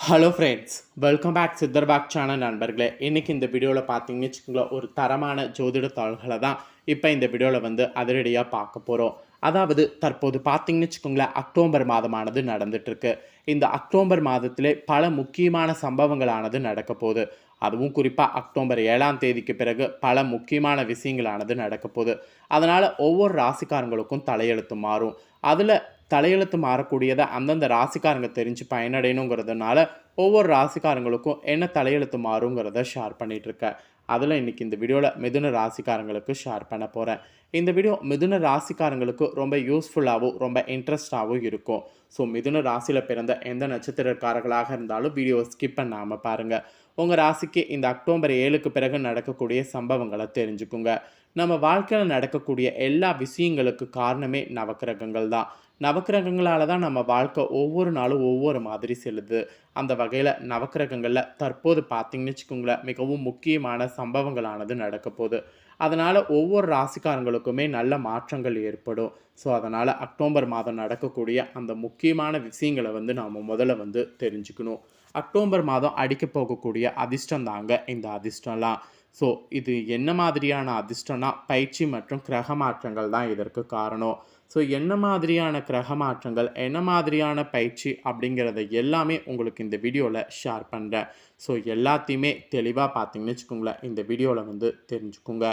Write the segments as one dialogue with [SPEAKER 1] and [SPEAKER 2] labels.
[SPEAKER 1] Hello friends, welcome back சித்தர்பாக் channel நண்பர்களே. இன்றைக்கி இந்த வீடியோவில் பார்த்தீங்கன்னு வச்சுக்கோங்களேன், ஒரு தரமான ஜோதிட தாள்களை தான் இப்போ இந்த வீடியோவில் அதிரடியாக பார்க்க போகிறோம். அதாவது தற்போது பார்த்தீங்கன்னு வச்சுக்கோங்களேன், அக்டோபர் மாதமானது நடந்துகிட்ருக்கு. இந்த அக்டோபர் மாதத்திலே பல முக்கியமான சம்பவங்களானது நடக்க போகுது. அதுவும் குறிப்பாக அக்டோபர் 7ஆம் தேதிக்கு பிறகு பல முக்கியமான விஷயங்களானது நடக்க போகுது. அதனால் ஒவ்வொரு ராசிக்காரங்களுக்கும் தலையெழுத்து மாறும். அதில் தலையெழுத்து மாறக்கூடியதை அந்தந்த ராசிக்காரங்க தெரிஞ்சு பயனடையணுங்கிறதுனால ஒவ்வொரு ராசிக்காரங்களுக்கும் என்ன தலையெழுத்து மாறுங்கிறத ஷேர் பண்ணிகிட்ருக்கேன். அதில் இன்றைக்கி இந்த வீடியோவில் மிதுன ராசிக்காரங்களுக்கு ஷேர் பண்ண போகிறேன். இந்த வீடியோ மிதுன ராசிக்காரங்களுக்கு ரொம்ப யூஸ்ஃபுல்லாகவும் ரொம்ப இன்ட்ரெஸ்டாகவும் இருக்கும். ஸோ மிதுன ராசியில் பிறந்த எந்த நட்சத்திரக்காரர்களாக இருந்தாலும் வீடியோவை ஸ்கிப் பண்ணாமல் பாருங்கள். உங்கள் ராசிக்கு இந்த அக்டோபர் 7க்கு பிறகு நடக்கக்கூடிய சம்பவங்களை தெரிஞ்சுக்குங்க. நம்ம வாழ்க்கையில் நடக்கக்கூடிய எல்லா விஷயங்களுக்கு காரணமே நவக்கிரகங்கள் தான். நவக்கிரகங்களால் தான் நம்ம வாழ்க்கை ஒவ்வொரு நாளும் ஒவ்வொரு மாதிரி செல்லுது. அந்த வகையில் நவக்கிரகங்களில் தற்போது பார்த்திங்கன்னு வச்சுக்கோங்களேன், மிகவும் முக்கியமான சம்பவங்களானது நடக்க போகுது. அதனால் ஒவ்வொரு ராசிக்காரங்களுக்குமே நல்ல மாற்றங்கள் ஏற்படும். ஸோ அதனால் அக்டோபர் மாதம் நடக்கக்கூடிய அந்த முக்கியமான விஷயங்களை நாம் முதல்ல தெரிஞ்சுக்கணும். அக்டோபர் மாதம் அடிக்க போகக்கூடிய அதிர்ஷ்டம் தாங்க இந்த அதிர்ஷ்டம்லாம். ஸோ இது என்ன மாதிரியான அதிர்ஷ்டம்னா, பயிற்சி மற்றும் கிரக மாற்றங்கள் தான் இதற்கு காரணம். ஸோ என்ன மாதிரியான கிரக மாற்றங்கள், என்ன மாதிரியான பயிற்சி அப்படிங்கிறத எல்லாமே உங்களுக்கு இந்த வீடியோவில் ஷேர் பண்ணுறேன். ஸோ எல்லாத்தையுமே தெளிவாக பார்த்தீங்கன்னு வச்சுக்கோங்களேன், இந்த வீடியோவில் தெரிஞ்சுக்கோங்க.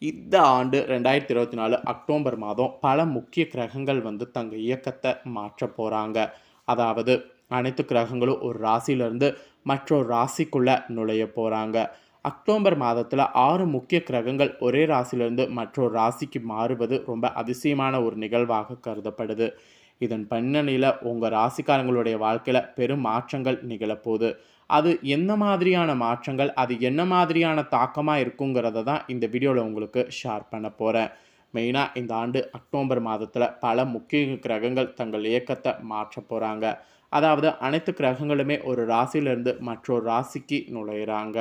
[SPEAKER 1] இந்த ஆண்டு 2024 அக்டோபர் மாதம் பல முக்கிய கிரகங்கள் தங்கள் இயக்கத்தை மாற்ற போகிறாங்க. அதாவது அனைத்து கிரகங்களும் ஒரு ராசியிலேருந்து மற்றொரு ராசிக்குள்ளே நுழைய போகிறாங்க. அக்டோபர் மாதத்தில் 6 முக்கிய கிரகங்கள் ஒரே ராசியிலிருந்து மற்றொரு ராசிக்கு மாறுவது ரொம்ப அதிசயமான ஒரு நிகழ்வாக கருதப்படுது. இதன் பின்னணியில் உங்கள் ராசிக்காரங்களுடைய வாழ்க்கையில் பெரும் மாற்றங்கள் நிகழப்போகுது. அது என்ன மாதிரியான மாற்றங்கள், அது என்ன மாதிரியான தாக்கமாக இருக்குங்கிறத தான் இந்த வீடியோவில் உங்களுக்கு ஷேர் பண்ண போகிறேன். மெயினாக இந்த ஆண்டு அக்டோபர் மாதத்தில் பல முக்கிய கிரகங்கள் தங்கள் இயக்கத்தை மாற்ற போகிறாங்க. அதாவது அனைத்து கிரகங்களுமே ஒரு ராசியிலிருந்து மற்றொரு ராசிக்கு நுழையிறாங்க.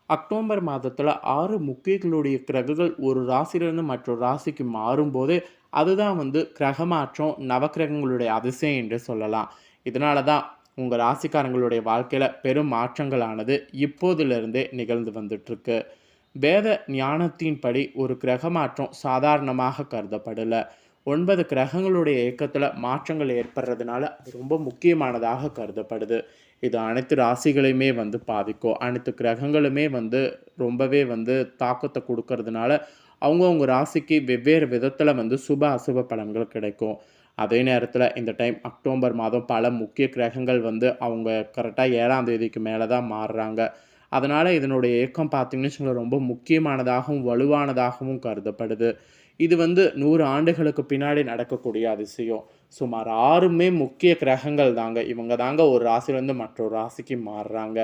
[SPEAKER 1] அக்டோபர் மாதத்தில் 6 முக்கியங்களுடைய கிரகங்கள் ஒரு ராசியிலிருந்து மற்றொரு ராசிக்கு மாறும்போது அதுதான் கிரக மாற்றம், நவக்கிரகங்களுடைய அதிசயம் என்று சொல்லலாம். இதனால தான் உங்கள் ராசிக்காரங்களுடைய வாழ்க்கையில் பெரும் மாற்றங்களானது இப்போதிலிருந்தே நிகழ்ந்து வந்துட்டுருக்கு. வேத ஞானத்தின்படி ஒரு கிரக மாற்றம் சாதாரணமாக கருதப்படலை. 9 கிரகங்களுடைய இயக்கத்தில் மாற்றங்கள் ஏற்படுறதுனால அது ரொம்ப முக்கியமானதாக கருதப்படுது. இது அனைத்து ராசிகளையுமே பாதிக்கும். அனைத்து கிரகங்களுமே ரொம்பவே தாக்கத்தை கொடுக்கறதுனால அவங்கவுங்க ராசிக்கு வெவ்வேறு விதத்தில் சுப அசுப பலன்கள் கிடைக்கும். அதே நேரத்தில் இந்த டைம் அக்டோபர் மாதம் பல முக்கிய கிரகங்கள் அவங்க கரெக்டாக 7ஆம் தேதிக்கு மேலே தான் மாறுறாங்க. அதனால் இதனுடைய இயக்கம் பார்த்திங்கன்னு வச்சுக்கோங்களேன், ரொம்ப முக்கியமானதாகவும் வலுவானதாகவும் கருதப்படுது. இது 100 ஆண்டுகளுக்கு பின்னாடி நடக்கக்கூடிய அதிசயம். சுமார் 6மே முக்கிய கிரகங்கள் தாங்க. இவங்க தாங்க ஒரு ராசிலேருந்து மற்றொரு ராசிக்கு மாறுறாங்க.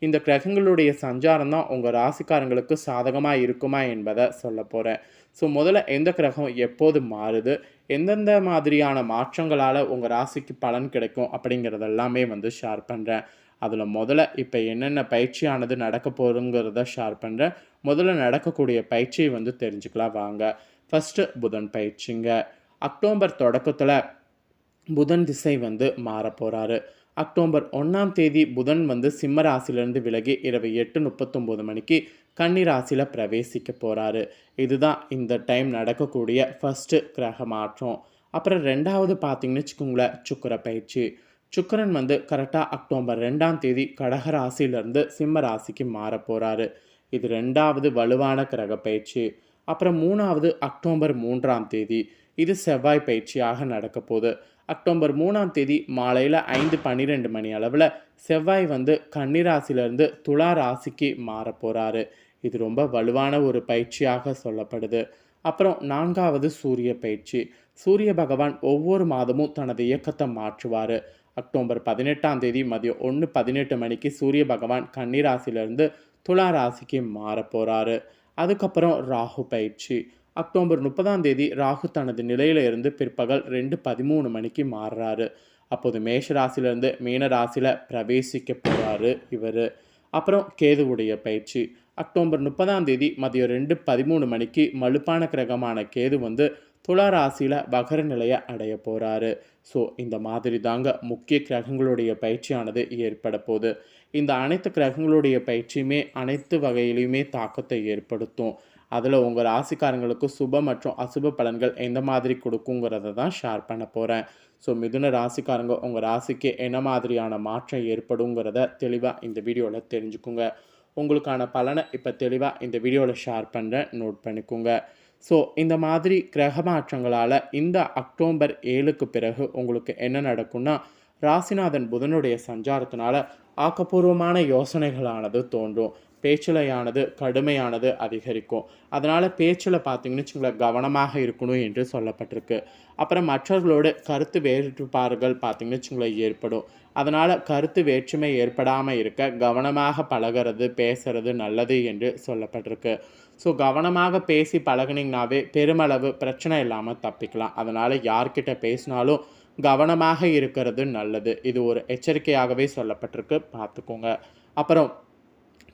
[SPEAKER 1] இந்த கிரகங்களுடைய சஞ்சாரம் தான் உங்கள் ராசிக்காரங்களுக்கு சாதகமாக இருக்குமா என்பதை சொல்ல போகிறேன். ஸோ முதல்ல எந்த கிரகம் எப்போது மாறுது, எந்தெந்த மாதிரியான மாற்றங்களால் உங்கள் ராசிக்கு பலன் கிடைக்கும் அப்படிங்கிறதெல்லாமே ஷேர் பண்ணுறேன். அதில் முதல்ல இப்போ என்னென்ன பயிற்சியானது நடக்க போகிறோங்கிறத ஷேர் பண்ணுறேன். முதல்ல நடக்கக்கூடிய பயிற்சியை தெரிஞ்சுக்கலாம் வாங்க. ஃபஸ்ட்டு புதன் பயிற்சிங்க. அக்டோபர் தொடக்கத்தில் புதன் திசை மாறப்போகிறாரு. அக்டோபர் 1ஆம் தேதி புதன் சிம்ம ராசியிலேருந்து விலகி இரவு 8:39 மணிக்கு கன்னி ராசியில் பிரவேசிக்க போகிறாரு. இதுதான் இந்த டைம் நடக்கக்கூடிய ஃபஸ்ட்டு கிரக மாற்றம். அப்புறம் 2வது பார்த்திங்கன்னு வச்சுக்கோங்களேன், சுக்கிர பயிற்சி. சுக்கிரன் கரெக்டாக அக்டோபர் 2ஆம் தேதி கடக ராசியிலேருந்து சிம்ம ராசிக்கு மாற போகிறாரு. இது 2வது வலுவான கிரக பயிற்சி. அப்புறம் 3வது அக்டோபர் 3ஆம் தேதி, இது செவ்வாய் பயிற்சியாக நடக்க போகுது. அக்டோபர் 3ஆம் தேதி மாலையில் 5:12 மணி அளவில் செவ்வாய் கன்னிராசிலேருந்து துலா ராசிக்கு மாற போகிறாரு. இது ரொம்ப வலுவான ஒரு பயிற்சியாக சொல்லப்படுது. அப்புறம் 4வது சூரிய பயிற்சி. சூரிய பகவான் ஒவ்வொரு மாதமும் தனது இயக்கத்தை மாற்றுவார். அக்டோபர் 18ஆம் தேதி மதியம் 1:18 மணிக்கு சூரிய பகவான் கன்னிராசிலேருந்து துலா ராசிக்கு மாற போகிறாரு. அதுக்கப்புறம் ராகு பயிற்சி. அக்டோபர் 30ஆம் தேதி ராகு தனது நிலையில் இருந்து பிற்பகல் 2:13 மணிக்கு மாறுறாரு. அப்போது மேஷ ராசியிலேருந்து மீன ராசியில் பிரவேசிக்க போகிறாரு இவர். அப்புறம் கேதுவுடைய பயிற்சி. அக்டோபர் 30ஆம் தேதி மதியம் 2:13 மணிக்கு மலுப்பான கிரகமான கேது துலா ராசியில் வகர நிலையை அடைய போகிறாரு. ஸோ இந்த மாதிரி தாங்க முக்கிய கிரகங்களுடைய பயிற்சியானது ஏற்பட போகுது. இந்த அனைத்து கிரகங்களுடைய பயிற்சியுமே அனைத்து வகையிலையுமே தாக்கத்தை ஏற்படுத்தும். அதில் உங்கள் ராசிக்காரங்களுக்கு சுப மற்றும் அசுப பலன்கள் எந்த மாதிரி கொடுக்குங்கிறத தான் ஷேர் பண்ண போகிறேன். ஸோ மிதுன ராசிக்காரங்க உங்கள் ராசிக்கு என்ன மாதிரியான மாற்றம் ஏற்படுங்கிறத தெளிவாக இந்த வீடியோவில் தெரிஞ்சுக்குங்க. உங்களுக்கான பலனை இப்போ தெளிவாக இந்த வீடியோவில் ஷேர் பண்ணுறேன், நோட் பண்ணிக்கோங்க. ஸோ இந்த மாதிரி கிரக மாற்றங்களால் இந்த அக்டோபர் 7க்கு பிறகு உங்களுக்கு என்ன நடக்கும்னா, ராசிநாதன் புதனுடைய சஞ்சாரத்தினால ஆக்கப்பூர்வமான யோசனைகளானது தோன்றும். பேச்சிலையானது கடுமையானது அதிகரிக்கும். அதனால் பேச்சில் பார்த்தீங்கன்னு வச்சுங்களேன் கவனமாக இருக்கணும் என்று சொல்லப்பட்டிருக்கு. அப்புறம் மற்றவர்களோடு கருத்து வேறுபாடுகள் பார்த்தீங்கன்னு வச்சுங்களேன் ஏற்படும். அதனால் கருத்து வேற்றுமை ஏற்படாமல் இருக்க கவனமாக பழகிறது பேசுறது நல்லது என்று சொல்லப்பட்டிருக்கு. ஸோ கவனமாக பேசி பழகினீங்கனாவே பெருமளவு பிரச்சனை இல்லாமல் தப்பிக்கலாம். அதனால் யார்கிட்ட பேசினாலும் கவனமாக இருக்கிறது நல்லது. இது ஒரு எச்சரிக்கையாகவே சொல்லப்பட்டிருக்கு, பார்த்துக்கோங்க. அப்புறம்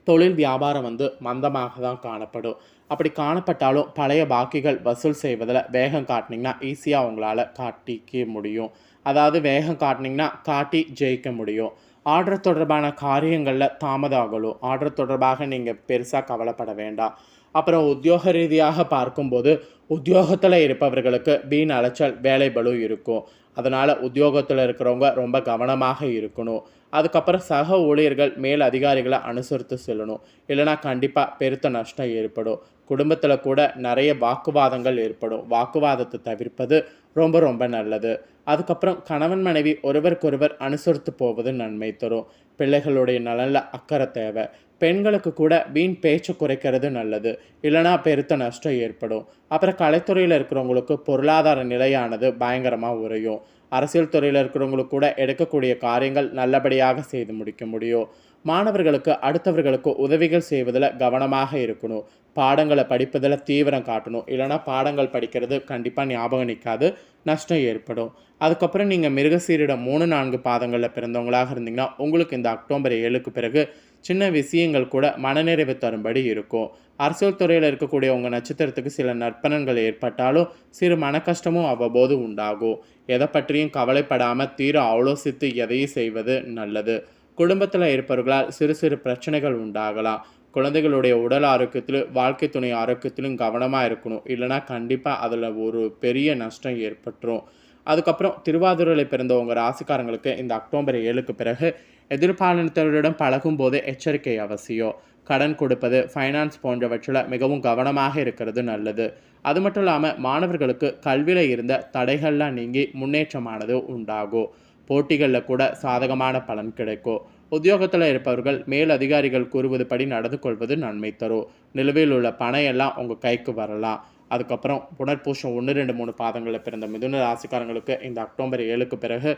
[SPEAKER 1] தொழில் வியாபாரம் மந்தமாக தான் காணப்படும். அப்படி காணப்பட்டாலும் பழைய பாக்கிகள் வசூல் செய்வதில் வேகம் காட்டினீங்கன்னா ஈஸியாக உங்களால் காட்டிக்க முடியும். அதாவது வேகம் காட்டினீங்கன்னா காட்டி ஜெயிக்க முடியும். ஆர்டர் தொடர்பான காரியங்களில் தாமதம் ஆகலும். ஆர்டர் தொடர்பாக நீங்கள் பெருசாக கவலைப்பட வேண்டாம். அப்புறம் உத்தியோக ரீதியாக பார்க்கும்போது உத்தியோகத்தில் இருப்பவர்களுக்கு வீண் அலைச்சல் வேலை பளு இருக்கும். அதனால் உத்தியோகத்தில் இருக்கிறவங்க ரொம்ப கவனமாக இருக்கணும். அதுக்கப்புறம் சக ஊழியர்கள் மேல் அதிகாரிகளை அனுசரித்து செல்லணும். இல்லைனா கண்டிப்பாக பெருத்த நஷ்டம் ஏற்படும். குடும்பத்தில் கூட நிறைய வாக்குவாதங்கள் ஏற்படும். வாக்குவாதத்தை தவிர்ப்பது ரொம்ப ரொம்ப நல்லது. அதுக்கப்புறம் கணவன் மனைவி ஒருவருக்கொருவர் அனுசரித்து போவது நன்மை தரும். பிள்ளைகளுடைய நலனில் அக்கறை தேவை. பெண்களுக்கு கூட வீண் பேச்சு குறைக்கிறது நல்லது. இல்லைனா பெருத்த நஷ்டம் ஏற்படும். அப்புறம் கலைத்துறையில் இருக்கிறவங்களுக்கு பொருளாதார நிலையானது பயங்கரமாக உறையும். அரசியல் துறையில் இருக்கிறவங்களுக்கு கூட எடுக்கக்கூடிய காரியங்கள் நல்லபடியாக செய்து முடிக்க முடியும். மாணவர்களுக்கு அடுத்தவர்களுக்கு உதவிகள் செய்வதில் கவனமாக இருக்கணும். பாடங்களை படிப்பதில் தீவிரம் காட்டணும். இல்லைனா பாடங்கள் படிக்கிறது கண்டிப்பாக ஞாபகம் நிற்காது, நஷ்டம் ஏற்படும். அதுக்கப்புறம் நீங்கள் மிருகசீரிடம் 3-4 பாதங்களில் பிறந்தவங்களாக இருந்தீங்கன்னா உங்களுக்கு இந்த அக்டோபர் 7க்கு பிறகு சின்ன விஷயங்கள் கூட மனநிறைவு தரும்படி இருக்கும். அரசியல் துறையில் இருக்கக்கூடிய உங்கள் நட்சத்திரத்துக்கு சில நற்பலன்கள் ஏற்பட்டாலும் சிறு மன கஷ்டமும் அவ்வப்போது உண்டாகும். எதை பற்றியும் கவலைப்படாமல் தீர ஆலோசித்து எதையும் செய்வது நல்லது. குடும்பத்தில் இருப்பவர்களால் சிறு சிறு பிரச்சனைகள் உண்டாகலாம். குழந்தைகளுடைய உடல் ஆரோக்கியத்திலும் வாழ்க்கை துணை ஆரோக்கியத்திலும் கவனமாக இருக்கணும். இல்லைனா கண்டிப்பாக அதில் ஒரு பெரிய நஷ்டம் ஏற்பட்டுரும். அதுக்கப்புறம் திருவாதிரையில் பிறந்த உங்கள் ராசிக்காரங்களுக்கு இந்த அக்டோபர் 7க்கு பிறகு எதிர்பாலினத்தவரிடம் பழகும் போது எச்சரிக்கை அவசியம். கடன் கொடுப்பது, ஃபைனான்ஸ் போன்றவற்றில் மிகவும் கவனமாக இருக்கிறது நல்லது. அது மட்டும் இல்லாமல் மாணவர்களுக்கு கல்வியில் இருந்த தடைகள்லாம் நீங்கி முன்னேற்றமானது உண்டாகும். போட்டிகளில் கூட சாதகமான பலன் கிடைக்கும். உத்தியோகத்தில் இருப்பவர்கள் மேல் அதிகாரிகள் கூறுவது படி நடந்து கொள்வது நன்மை தரும். நிலுவையில் உள்ள பணம் எல்லாம் உங்கள் கைக்கு வரலாம். அதுக்கப்புறம் புனர்பூசம் 1, 2, 3 பாதங்களில் பிறந்த மிதுன ராசிக்காரங்களுக்கு இந்த அக்டோபர் 7க்கு பிறகு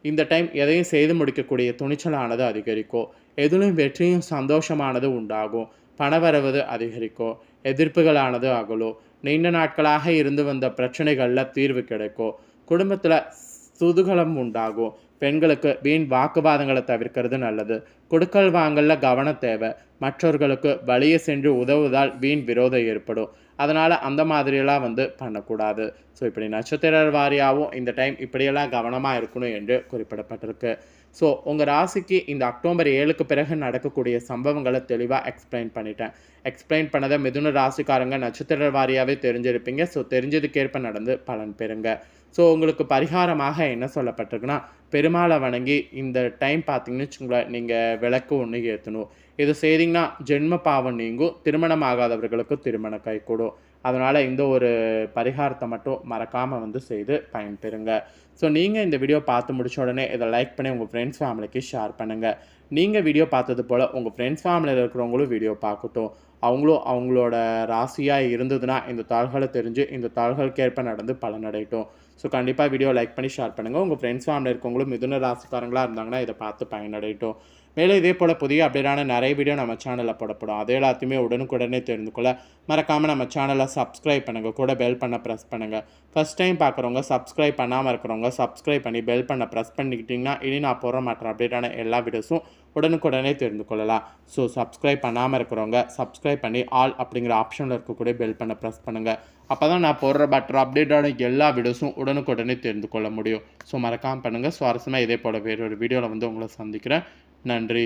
[SPEAKER 1] இந்த டைம் எதையும் செய்து முடிக்கக்கூடிய துணிச்சலானது அதிகரிக்கும். எதிலும் வெற்றியும் சந்தோஷமானது உண்டாகும். பணவரவது அதிகரிக்கும். எதிர்ப்புகளானது அகலும். நீண்ட நாட்களாக இருந்து வந்த பிரச்சனைகளில் தீர்வு கிடைக்கும். குடும்பத்தில் குதூகலம் உண்டாகும். பெண்களுக்கு வீண் வாக்குவாதங்களை தவிர்க்கிறது நல்லது. கொடுக்கல் வாங்கல கவனம் தேவை. மற்றவர்களுக்கு வழியே சென்று உதவுவதால் வீண் விரோதம் ஏற்படும். அதனால் அந்த மாதிரியெல்லாம் பண்ணக்கூடாது. ஸோ இப்படி நட்சத்திர வாரியாகவும் இந்த டைம் இப்படியெல்லாம் கவனமாக இருக்கணும் என்று குறிப்பிடப்பட்டிருக்கு. ஸோ உங்கள் ராசிக்கு இந்த அக்டோபர் 7க்கு பிறகு நடக்கக்கூடிய சம்பவங்களை தெளிவாக எக்ஸ்பிளைன் பண்ணிட்டேன். எக்ஸ்பிளைன் பண்ணதை மிதுன ராசிக்காரங்க நட்சத்திர வாரியாகவே தெரிஞ்சிருப்பீங்க. ஸோ தெரிஞ்சதுக்கேற்ப நடந்து பலன் பெறுங்க. ஸோ உங்களுக்கு பரிகாரமாக என்ன சொல்லப்பட்டிருக்குன்னா, பெருமாளை வணங்கி இந்த டைம் பார்த்தீங்கன்னு வச்சுங்களேன் நீங்கள் விளக்கு ஒன்று ஏற்றணும். இது செய்திங்கன்னா ஜென்ம பாவம் நீங்கும். திருமணம் ஆகாதவர்களுக்கு திருமணம் கைகூடும். அதனால் இந்த ஒரு பரிகாரத்தை மட்டும் மறக்காமல் செய்து பயன்பெறுங்க. ஸோ நீங்கள் இந்த வீடியோ பார்த்து முடிச்ச உடனே இதை லைக் பண்ணி உங்கள் ஃப்ரெண்ட்ஸ் ஃபேமிலிக்கு ஷேர் பண்ணுங்கள். நீங்கள் வீடியோ பார்த்தது போல் உங்கள் ஃப்ரெண்ட்ஸ் ஃபேமிலியில் இருக்கிறவங்களும் வீடியோ பார்க்கட்டும். அவங்களும் அவங்களோட ராசியாக இருந்ததுன்னா இந்த தாள்களை தெரிஞ்சு இந்த தாள்களுக்கேற்ப நடந்து பலனடையட்டும். ஸோ கண்டிப்பாக வீடியோ லைக் பண்ணி ஷேர் பண்ணுங்கள். உங்கள் ஃப்ரெண்ட்ஸ் ஃபேமிலியில் இருக்கவங்களும் மிதுன ராசிக்காரங்களாக இருந்தாங்கன்னா இதை பார்த்து பயனடையட்டும். மேலும் இதே போல் புதிய அப்டேட்டான நிறைய வீடியோ நம்ம சேனலில் போடப்படும். அது எல்லாத்தையுமே உடனுக்குடனே தெரிந்து கொள்ள மறக்காமல் நம்ம சேனலை சப்ஸ்கிரைப் பண்ணுங்கள். கூட பெல் பண்ண ப்ரெஸ் பண்ணுங்கள். ஃபஸ்ட் டைம் பார்க்குறவங்க சப்ஸ்கிரைப் பண்ணாமல் இருக்கிறவங்க சப்ஸ்கிரைப் பண்ணி பெல் பண்ண ப்ரெஸ் பண்ணிக்கிட்டிங்கன்னா இனி நான் போகிற மாட்டேன் அப்டேட்டான எல்லா வீடியோஸும் உடனுக்குடனே தெரிந்து கொள்ளலாம். ஸோ சப்ஸ்கிரைப் பண்ணாமல் இருக்கிறவங்க சப்ஸ்கிரைப் பண்ணி ஆல் அப்படிங்கிற ஆப்ஷனில் இருக்கக்கூடிய பெல் பண்ண ப்ரெஸ் பண்ணுங்கள். அப்போ தான் நான் போடுற பட்டர் அப்டேட்டான எல்லா வீடியோஸும் உடனுக்குடனே தெரிந்து கொள்ள முடியும். ஸோ மறக்காமல் பண்ணுங்கள். சுவாரஸ்யமாக இதே போல் வேறொரு வீடியோவில் வந்து உங்களை சந்திக்கிறேன். நன்றி.